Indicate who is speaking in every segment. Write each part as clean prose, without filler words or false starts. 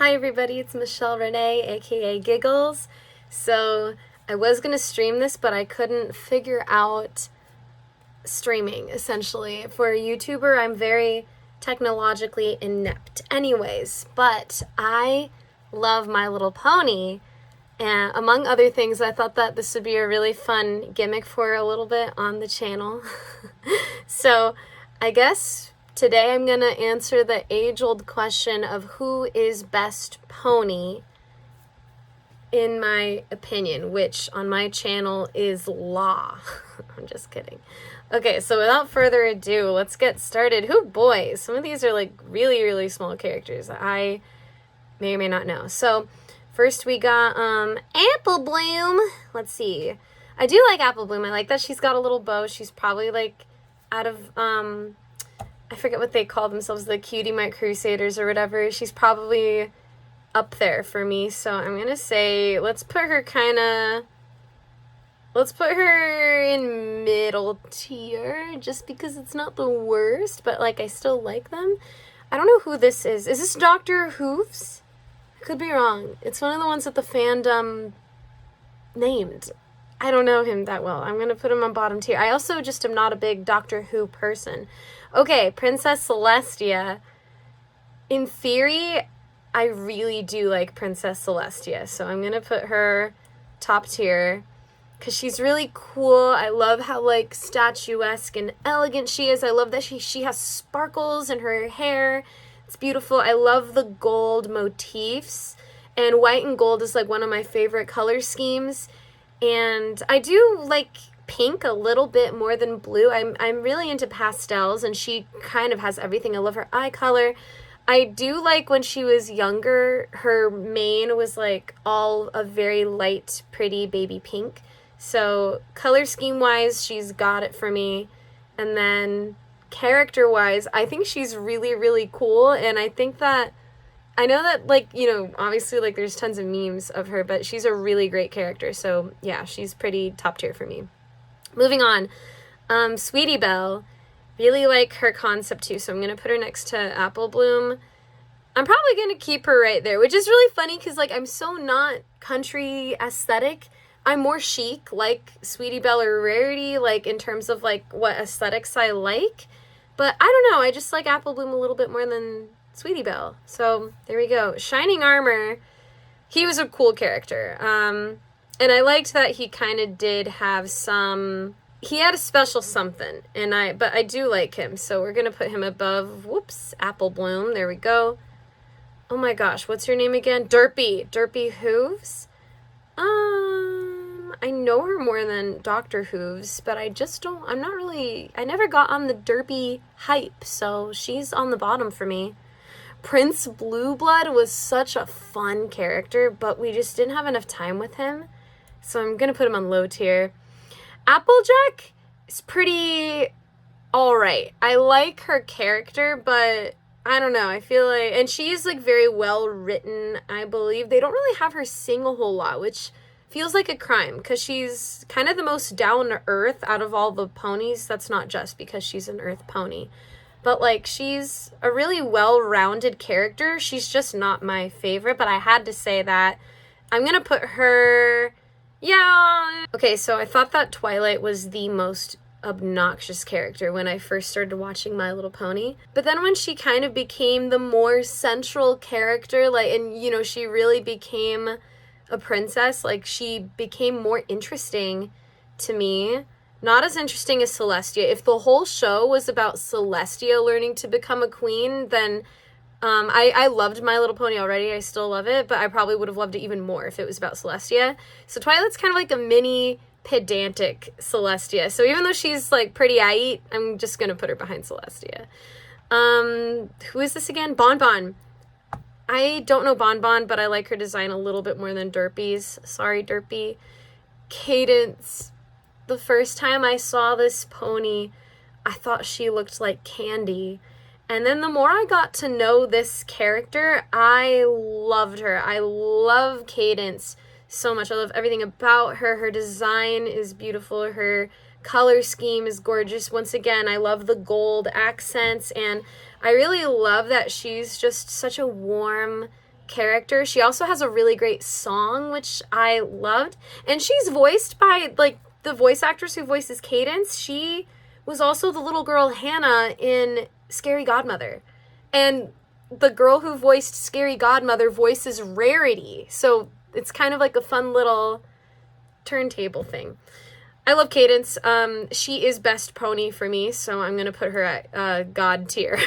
Speaker 1: Hi everybody, it's Michelle Renee, aka Giggles. So I was gonna stream this, but I couldn't figure out streaming, essentially. For a YouTuber, I'm very technologically inept anyways, but I love My Little Pony, and among other things, I thought that this would be a really fun gimmick for a little bit on the channel. So I guess today I'm gonna answer the age-old question of who is best pony, in my opinion, which on my channel is Law. I'm just kidding. Okay, so without further ado, let's get started. Who boy, some of these are like really, really small characters that I may or may not know. So first we got Apple Bloom. Let's see. I do like Apple Bloom. I like that she's got a little bow. She's probably like out of I forget what they call themselves, the Cutie Mark Crusaders or whatever. She's probably up there for me, so I'm gonna say let's put her in middle tier, just because it's not the worst, but like I still like them. I don't know who this is. Is this Dr. Hooves? I could be wrong. It's one of the ones that the fandom named. I don't know him that well. I'm gonna put him on bottom tier. I also just am not a big Doctor Who person. Okay, Princess Celestia. In theory, I really do like Princess Celestia, so I'm gonna put her top tier because she's really cool. I love how like statuesque and elegant she is. I love that she has sparkles in her hair. It's beautiful. I love the gold motifs, and white and gold is like one of my favorite color schemes. And I do like pink a little bit more than blue. I'm really into pastels, and she kind of has everything. I love her eye color. I do like when she was younger, her mane was like all a very light, pretty baby pink. So color scheme wise, she's got it for me. And then character wise, I think she's really, really cool. And I think that, I know that like, you know, obviously like there's tons of memes of her, but she's a really great character. So yeah, she's pretty top tier for me. Moving on, Sweetie Belle. Really like her concept too, so I'm gonna put her next to Apple Bloom. I'm probably gonna keep her right there, which is really funny because like I'm so not country aesthetic. I'm more chic, like Sweetie Belle or Rarity, like in terms of like what aesthetics I like. But I don't know, I just like Apple Bloom a little bit more than Sweetie Belle. So there we go. Shining Armor. He was a cool character. And I liked that he kind of did have some, he had a special something, but I do like him, so we're gonna put him above, Apple Bloom, there we go. Oh my gosh, what's your name again? Derpy Hooves? I know her more than Dr. Hooves, but I never got on the Derpy hype, so she's on the bottom for me. Prince Blueblood was such a fun character, but we just didn't have enough time with him, so I'm gonna put him on low tier. Applejack is pretty alright. I like her character, but I don't know. I feel like, and she's like very well written, I believe. They don't really have her sing a whole lot, which feels like a crime because she's kind of the most down to earth out of all the ponies. That's not just because she's an earth pony, but like she's a really well-rounded character. She's just not my favorite, but I had to say that. I'm gonna put her, yeah. Okay, so I thought that Twilight was the most obnoxious character when I first started watching My Little Pony. But then when she kind of became the more central character, like, and you know, she really became a princess, like she became more interesting to me. Not as interesting as Celestia. If the whole show was about Celestia learning to become a queen, then I loved My Little Pony already. I still love it, but I probably would have loved it even more if it was about Celestia. So Twilight's kind of like a mini pedantic Celestia. So even though she's like pretty aight, I'm just gonna put her behind Celestia. Who is this again? Bonbon. I don't know Bonbon, but I like her design a little bit more than Derpy's. Sorry, Derpy. Cadence. The first time I saw this pony, I thought she looked like candy. And then the more I got to know this character, I loved her. I love Cadence so much. I love everything about her. Her design is beautiful. Her color scheme is gorgeous. Once again, I love the gold accents, and I really love that she's just such a warm, character. She also has a really great song, which I loved. And she's voiced by, like, the voice actress who voices Cadence. She was also the little girl Hannah in Scary Godmother. And the girl who voiced Scary Godmother voices Rarity. So it's kind of like a fun little turntable thing. I love Cadence. She is best pony for me, so I'm going to put her at God tier.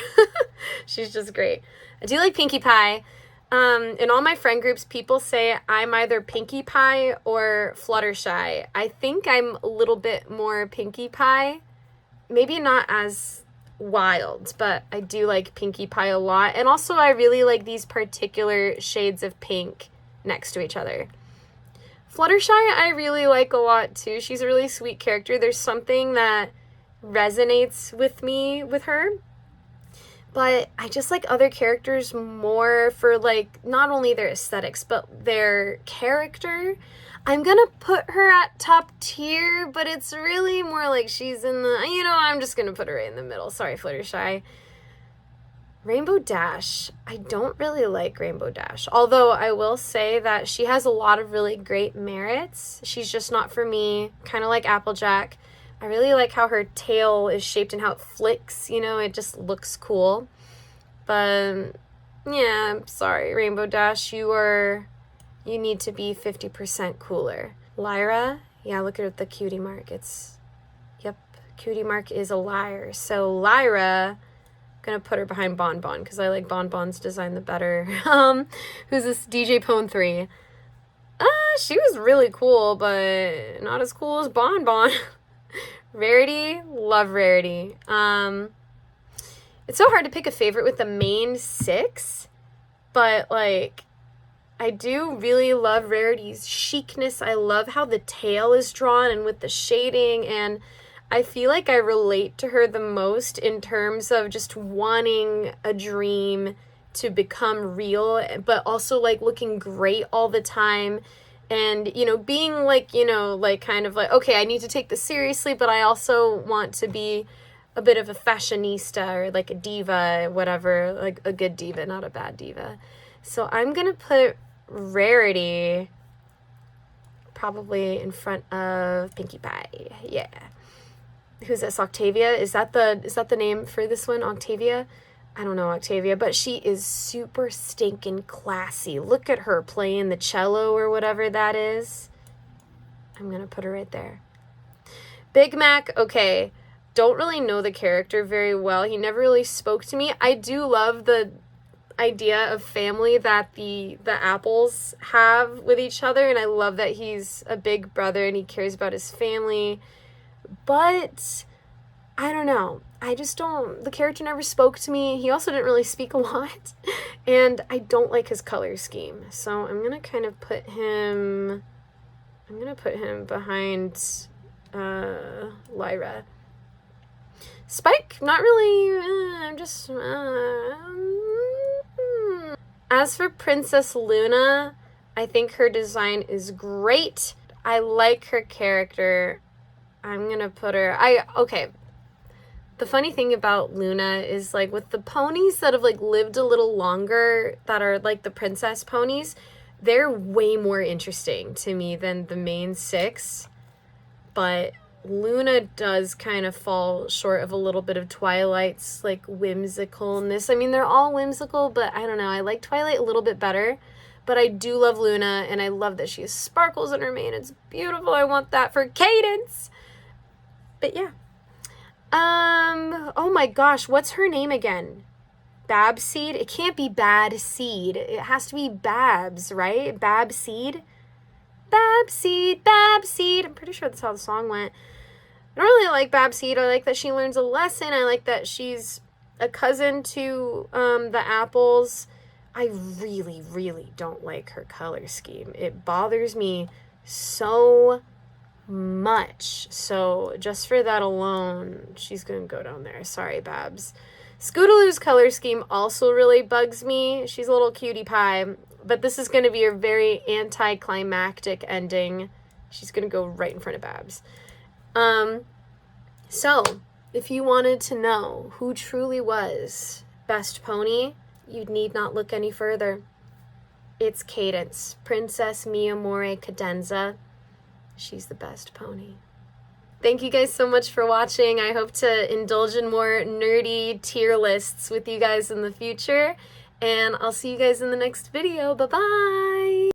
Speaker 1: She's just great. I do like Pinkie Pie. In all my friend groups, people say I'm either Pinkie Pie or Fluttershy. I think I'm a little bit more Pinkie Pie. Maybe not as wild, but I do like Pinkie Pie a lot. And also I really like these particular shades of pink next to each other. Fluttershy I really like a lot too. She's a really sweet character. There's something that resonates with me with her. But I just like other characters more for, like, not only their aesthetics, but their character. I'm gonna put her at top tier, but it's really more like she's in the, you know, I'm just gonna put her right in the middle. Sorry, Fluttershy. Rainbow Dash. I don't really like Rainbow Dash. Although I will say that she has a lot of really great merits. She's just not for me. Kind of like Applejack. I really like how her tail is shaped and how it flicks, you know, it just looks cool. But, yeah, I'm sorry, Rainbow Dash, you need to be 50% cooler. Lyra, yeah, look at the cutie mark. Yep, cutie mark is a liar. So Lyra, I'm gonna put her behind Bon Bon, because I like Bon Bon's design the better. Who's this? DJ Pone 3. She was really cool, but not as cool as Bon Bon. Rarity, love Rarity. It's so hard to pick a favorite with the main 6, but, like, I do really love Rarity's chicness. I love how the tail is drawn and with the shading, and I feel like I relate to her the most in terms of just wanting a dream to become real, but also, like, looking great all the time. And, you know, being, like, you know, like, kind of like, okay, I need to take this seriously, but I also want to be a bit of a fashionista or, like, a diva, whatever, like, a good diva, not a bad diva. So I'm going to put Rarity probably in front of Pinkie Pie. Yeah. Who's this? Octavia? Is that the name for this one? Octavia? I don't know Octavia, but she is super stinking classy. Look at her playing the cello or whatever that is. I'm going to put her right there. Big Mac, okay. Don't really know the character very well. He never really spoke to me. I do love the idea of family that the apples have with each other, and I love that he's a big brother and he cares about his family. But I don't know. The character never spoke to me. He also didn't really speak a lot. And I don't like his color scheme. So I'm going to kind of put him behind Lyra. Spike, not really, As for Princess Luna, I think her design is great. I like her character. I'm going to put her, okay. The funny thing about Luna is, like, with the ponies that have, like, lived a little longer, that are, like, the princess ponies, they're way more interesting to me than the main 6. But Luna does kind of fall short of a little bit of Twilight's, like, whimsicalness. I mean, they're all whimsical, but I don't know. I like Twilight a little bit better. But I do love Luna, and I love that she has sparkles in her mane. It's beautiful. I want that for Cadence. But yeah. Oh my gosh, what's her name again? Babseed? It can't be Bad Seed. It has to be Babs, right? Babseed? Babseed, Babseed. I'm pretty sure that's how the song went. I don't really like Babseed. I like that she learns a lesson. I like that she's a cousin to the apples. I really, really don't like her color scheme. It bothers me so much. So just for that alone, she's gonna go down there. Sorry, Babs. Scootaloo's color scheme also really bugs me. She's a little cutie pie, but this is gonna be a very anticlimactic ending. She's gonna go right in front of Babs. So if you wanted to know who truly was best pony, you need not look any further. it's Cadence. Princess Mi Amore Cadenza. She's the best pony. Thank you guys so much for watching. I hope to indulge in more nerdy tier lists with you guys in the future. And I'll see you guys in the next video. Bye-bye!